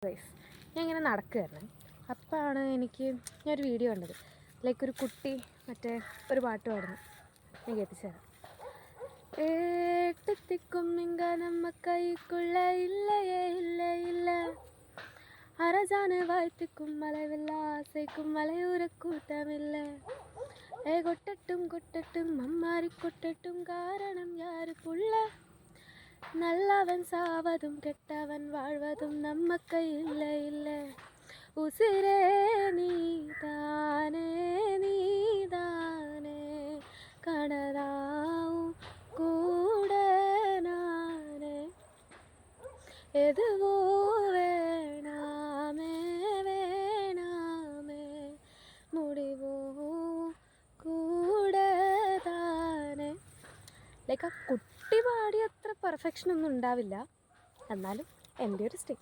Guys, ഞാൻ ഇങ്ങനെ നടക്കുകയായിരുന്നു. അപ്പോഴാണ് ഞാനൊരു വീഡിയോ കണ്ടത്. ലൈക്ക് ഒരു കുട്ടി ഒരു പാട്ട് പാടുന്നു. ഞാൻ കേൾപ്പിച്ചുതരാം. ഏട്ടിത്തിക്കും ഇങ്ക നമ്മ കൈക്കുള്ള ഇല്ലയേ ഇല്ല ഇല്ല അരജാന് വാഴ്ത്തിക്കും മലവില്ല ആസൈക്കും മലയൂരക്കൂട്ടമില്ല കൊട്ടട്ടും കൊട്ടട്ടും അമ്മാരി കൊട്ടട്ടും കാരണം യാര് പുള്ള நல்லவன் சாவதும் கெட்டவன் வாழ்வதும் நம்ம கையில் இல்லை உசிரே நீதானே நீதானே கனதாவும் கூட நானே எதுவோ வேணாமே வேணாமே முடிவோ கூட தானே. ലൈക്ക് ആ കുട്ടി പാടി അത്ര പെർഫെക്ഷനൊന്നും ഉണ്ടാവില്ല, എന്നാലും എൻ്റെ ഒരു സ്റ്റേ